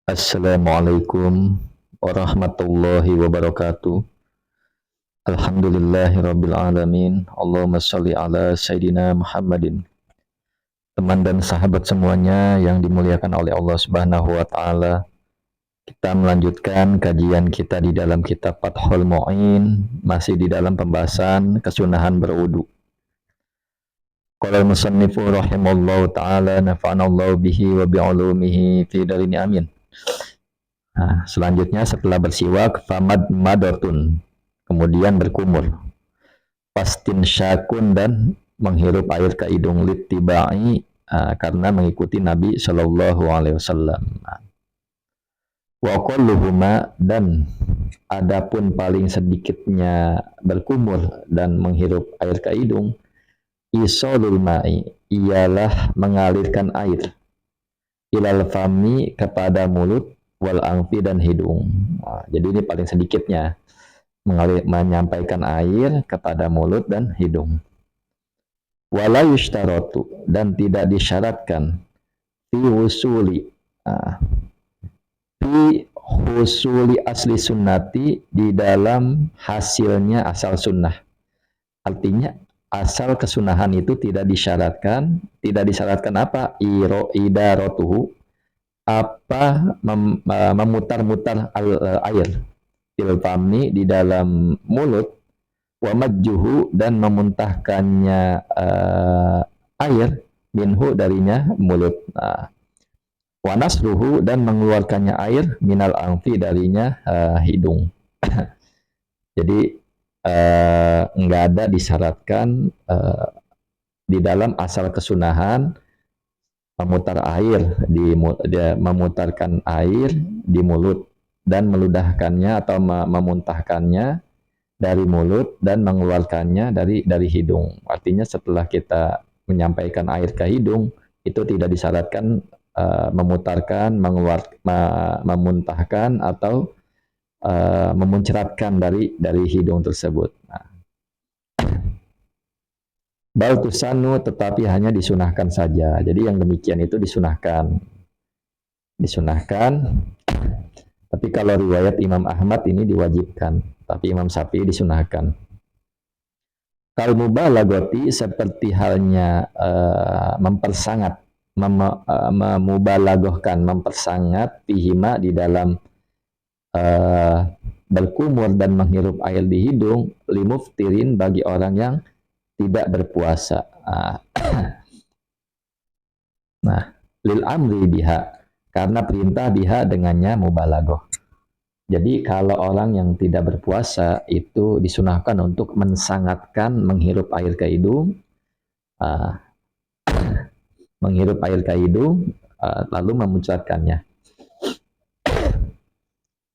Assalamualaikum warahmatullahi wabarakatuh. Alhamdulillahirabbil alamin. Allahumma shalli ala sayidina Muhammadin. Teman dan sahabat semuanya yang dimuliakan oleh Allah Subhanahu wa taala. Kita melanjutkan kajian kita di dalam kitab Fathul Mu'in, masih di dalam pembahasan kesunahan berwudu. Qala al-musannifu rahimallahu taala nafa'anallahu bihi wa bi'ulumihi fi darini amin. Nah, selanjutnya setelah bersiwak famad madotun, kemudian berkumur, pastin syakun dan menghirup air ke hidung littibai, karena mengikuti Nabi Shallallahu Alaihi Wasallam. Wa qalluhuma, dan adapun paling sedikitnya berkumur dan menghirup air ke hidung, isolul ma'i, ialah mengalirkan air, ilal fami, kepada mulut, wal angfi, dan hidung. Jadi ini paling sedikitnya, menyampaikan air kepada mulut dan hidung. Wala yushtaratu, dan tidak disyaratkan, fi husuli asli sunnati, di dalam hasilnya asal sunnah. Artinya asal kesunahan itu tidak disyaratkan apa? Idarotuhu, apa memutar-mutar air, ilfami, di dalam mulut, wa majjuhu, dan memuntahkannya air, minhu, darinya mulut, wa nasruhu, dan mengeluarkannya air, minal angfi, darinya hidung. Jadi enggak ada disyaratkan di dalam asal kesunahan memutar air memutarkan air di mulut dan meludahkannya atau memuntahkannya dari mulut dan mengeluarkannya dari hidung. Artinya setelah kita menyampaikan air ke hidung, itu tidak disyaratkan memutarkan, memuntahkan atau memuncratkan dari hidung tersebut. Bal tusanu, tetapi hanya disunahkan saja. Jadi yang demikian itu disunahkan. Tapi kalau riwayat Imam Ahmad ini diwajibkan, tapi Imam Syafi'i disunahkan. Kal mubalagoti, seperti halnya mempersangat, memubalagohkan, mempersangat, pihima, di dalam berkumur dan menghirup air di hidung, limuftirin, bagi orang yang tidak berpuasa. Nah, lil amri biha, karena perintah biha, dengannya mubalagoh. Jadi kalau orang yang tidak berpuasa itu disunahkan untuk mensangatkan, menghirup air ke hidung, lalu memuncratkannya.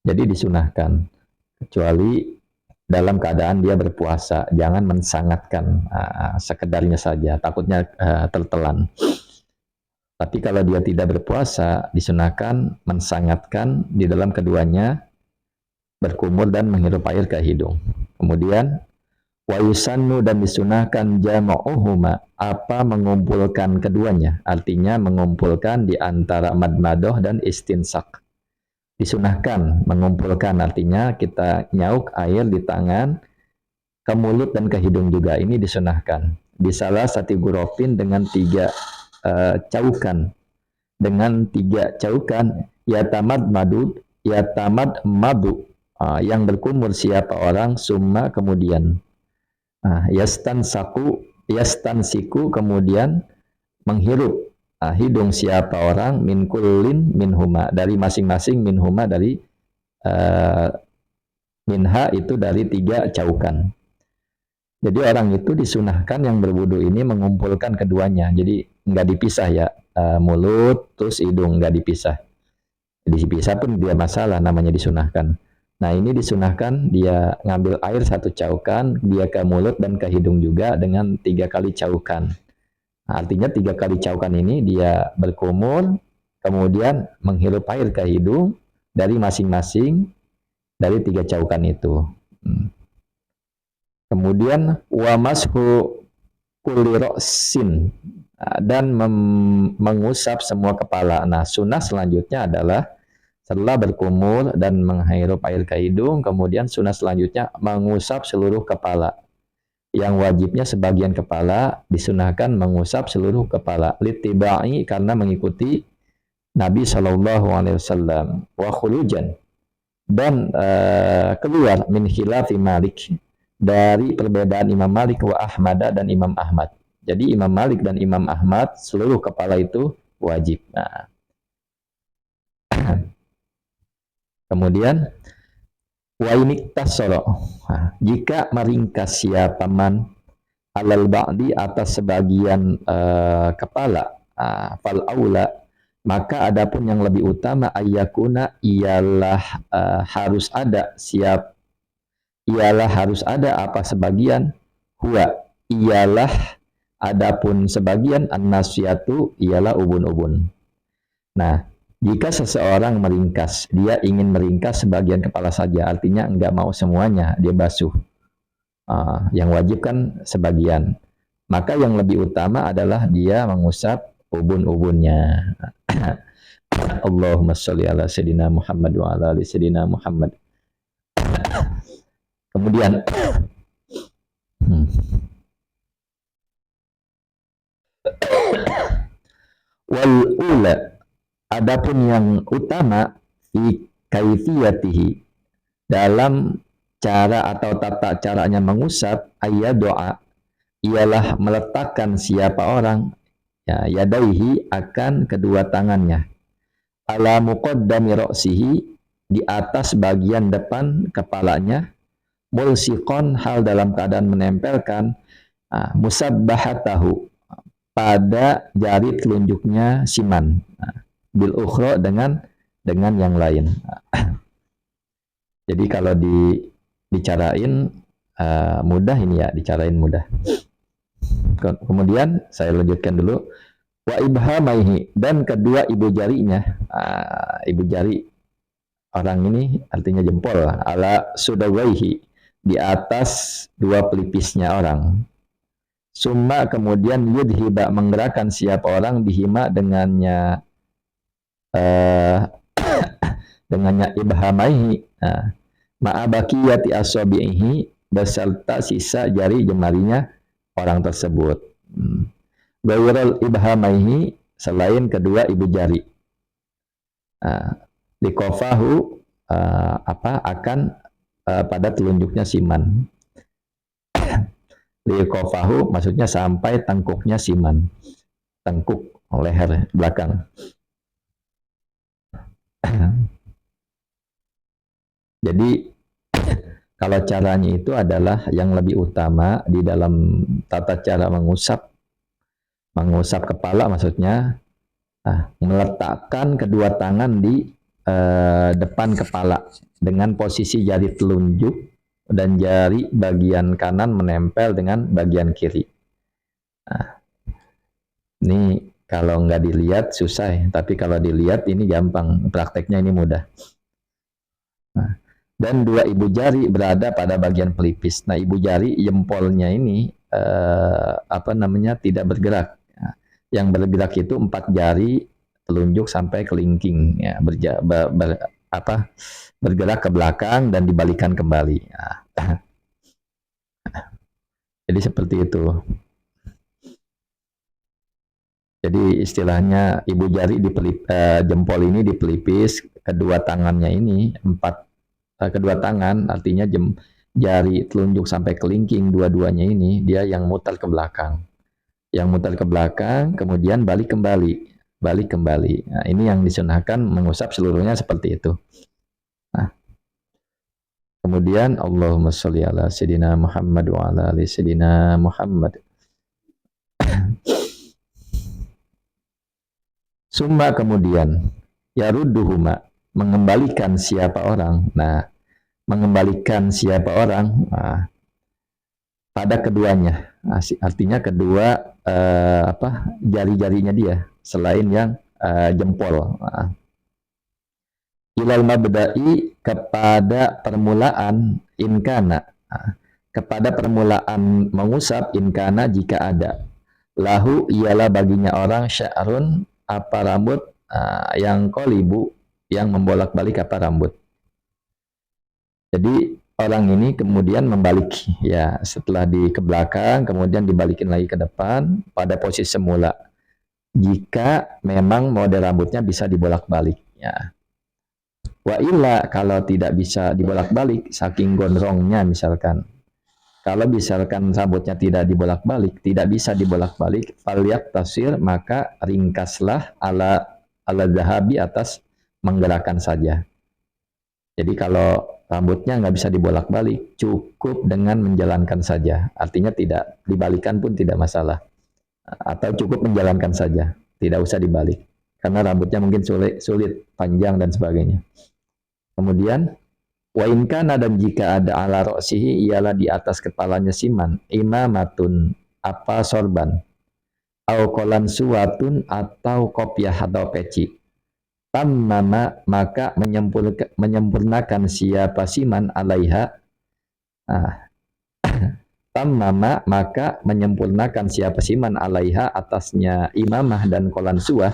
Jadi disunahkan, kecuali dalam keadaan dia berpuasa, jangan mensangatkan, sekedarnya saja, takutnya tertelan. Tapi kalau dia tidak berpuasa, disunahkan mensangatkan di dalam keduanya, berkumur dan menghirup air ke hidung. Kemudian wa yusannu, dan disunahkan jama'uhuma, apa mengumpulkan keduanya, artinya mengumpulkan di antara madmadoh dan istinsak. Disunahkan mengumpulkan, artinya kita nyauk air di tangan ke mulut dan ke hidung juga, ini disunahkan. Bisalah sati gurofin, dengan 3 caukan, yatamad madu, yang berkumur siapa orang, summa, kemudian, yastansiku, kemudian menghirup hidung siapa orang, min kullin minhuma, dari masing-masing, minhuma, dari minha, itu dari 3 caukan. Jadi orang itu disunahkan yang berwudu ini mengumpulkan keduanya, jadi nggak dipisah ya, mulut terus hidung nggak dipisah. Dipisah pun dia masalah, namanya disunahkan. Nah ini disunahkan dia ngambil air 1 caukan, dia ke mulut dan ke hidung juga dengan 3 kali caukan. Nah, artinya 3 kali caukan ini dia berkumur, kemudian menghirup air ke hidung dari masing-masing dari 3 caukan itu. Kemudian wa mashu kulli ra'sin, dan mengusap semua kepala. Nah, sunnah selanjutnya adalah Setelah berkumur dan menghirup air ke hidung, kemudian sunnah selanjutnya mengusap seluruh kepala. Yang wajibnya sebagian kepala, disunahkan mengusap seluruh kepala. Littiba'i, karena mengikuti Nabi Shallallahu Alaihi Wasallam. Wa khulujan, dan keluar min khilafi Malik, dari perbedaan Imam Malik wa Ahmad dan Imam Ahmad. Jadi Imam Malik dan Imam Ahmad seluruh kepala itu wajib. Nah, kemudian wa iniktasara, jika meringkas siapa man alal ba'di, atas sebagian kepala, fal aula, maka adapun yang lebih utama ayyakuna, ialah harus ada apa sebagian, huwa, ialah adapun sebagian, an-nasyatu, ialah ubun-ubun. Nah, jika seseorang meringkas, dia ingin meringkas sebagian kepala saja, artinya enggak mau semuanya, dia basuh. Yang wajib kan sebagian. Maka yang lebih utama adalah dia mengusap ubun-ubunnya. Allahumma sholli ala sayyidina Muhammad wa ala ali sayyidina Muhammad. Kemudian wal ula, adapun yang utama, fi kaifiyatihi, dalam cara atau tata caranya mengusap, doa, ialah meletakkan siapa orang, ya, yadaihi, akan kedua tangannya, ala muqaddami ra'sihi, di atas bagian depan kepalanya, mulsiqon, hal dalam keadaan menempelkan, musabbahatahu, pada jari telunjuknya siman, bil ukhra, dengan yang lain. Jadi kalau dicarain mudah ini ya, dicarain mudah. Kemudian saya lanjutkan dulu. Wa ibhamaihi, dan kedua ibu jarinya, ibu jari orang ini artinya jempol, ala sudawaihi, di atas dua pelipisnya orang. Summa, kemudian yudhiba, menggerakkan siapa orang, bihima, dengannya ibhamaihi, ma'abakiyati asabihi, beserta sisa jari jemarinya orang tersebut. Gawral ibhamaihi, selain kedua ibu jari. Likofahu, akan pada telunjuknya siman. Likofahu maksudnya sampai tengkuknya siman, tengkuk leher belakang. Jadi kalau caranya itu adalah yang lebih utama di dalam tata cara mengusap kepala, maksudnya meletakkan kedua tangan di depan kepala dengan posisi jari telunjuk dan jari bagian kanan menempel dengan bagian kiri. Ini kalau nggak dilihat susah, tapi kalau dilihat ini gampang, prakteknya ini mudah. Dan dua ibu jari berada pada bagian pelipis. Nah, ibu jari jempolnya ini tidak bergerak. Yang bergerak itu 4 jari telunjuk sampai kelingking, ya, bergerak ke belakang dan dibalikan kembali. Jadi seperti itu. Jadi istilahnya ibu jari jempol ini di pelipis, kedua tangannya ini kedua tangan, artinya jari telunjuk sampai kelingking dua-duanya ini dia yang muter ke belakang. Yang muter ke belakang, kemudian balik kembali. Nah, ini yang disunahkan mengusap seluruhnya seperti itu. Nah, kemudian Allahumma sholli ala sayyidina Muhammad wa ala ali sayyidina Muhammad. Summa, kemudian yarudduhuma, mengembalikan siapa orang. Nah, mengembalikan siapa orang pada keduanya, artinya kedua jari-jarinya dia selain yang jempol. Ilal mabda'i, kepada permulaan, inkana, kepada permulaan mengusap, inkana, jika ada, lahu, ialah baginya orang, sya'run, apa rambut, yang qolibu, yang membolak-balik rambut. Jadi orang ini kemudian membalik, ya, setelah ke belakang kemudian dibalikin lagi ke depan pada posisi semula. Jika memang model rambutnya bisa dibolak-balik, ya. Wa illa, kalau tidak bisa dibolak-balik saking gondrongnya misalkan. Kalau misalkan rambutnya tidak dibolak-balik, tidak bisa dibolak-balik, faliyat tasir, maka ringkaslah ala zahabi, atas menggerakkan saja. Jadi kalau rambutnya nggak bisa dibolak-balik, cukup dengan menjalankan saja. Artinya tidak dibalikan pun tidak masalah. Atau cukup menjalankan saja, tidak usah dibalik. Karena rambutnya mungkin sulit panjang dan sebagainya. Kemudian wa in kana, dan jika ada ala ro'sihi, ialah di atas kepalanya siman, imamatun, apa sorban, au kolan suwatun, atau kopiah atau peci, tammama, maka menyempurnakan siapa siman alaiha, tammama, maka menyempurnakan siapa siman alaiha, atasnya imamah dan kolan suwah,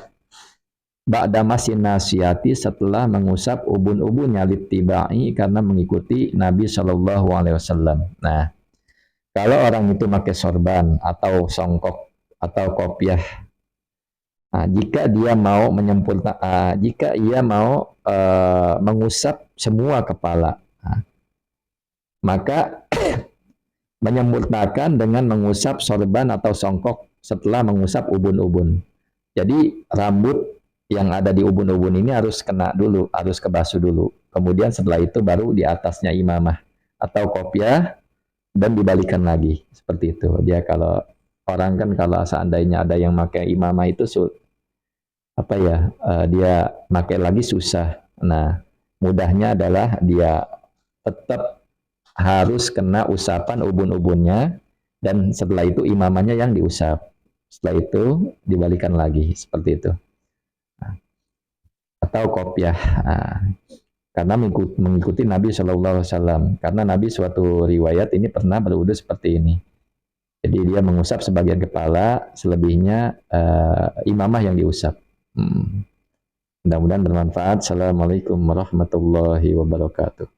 ba'da masin nasiyati, setelah mengusap ubun-ubunnya, littibai, karena mengikuti Nabi Shallallahu Alaihi Wasallam. Nah, kalau orang itu pakai sorban atau songkok atau kopiah, nah, jika dia mau jika ia mau mengusap semua kepala, nah, maka menyempurnakan dengan mengusap sorban atau songkok setelah mengusap ubun-ubun. Jadi rambut yang ada di ubun-ubun ini harus kena dulu, harus kebasuh dulu. Kemudian setelah itu baru di atasnya imamah atau kopiah dan dibalikan lagi. Seperti itu. Dia kalau orang kan kalau seandainya ada yang pakai imamah itu dia pakai lagi susah. Nah, mudahnya adalah dia tetap harus kena usapan ubun-ubunnya, dan setelah itu imamahnya yang diusap. Setelah itu dibalikan lagi, seperti itu. Atau kopiah, karena mengikuti Nabi Shallallahu Alaihi Wasallam. Karena Nabi suatu riwayat ini pernah berwudu seperti ini. Jadi dia mengusap sebagian kepala, selebihnya imamah yang diusap. Mudah-mudahan bermanfaat. Assalamualaikum warahmatullahi wabarakatuh.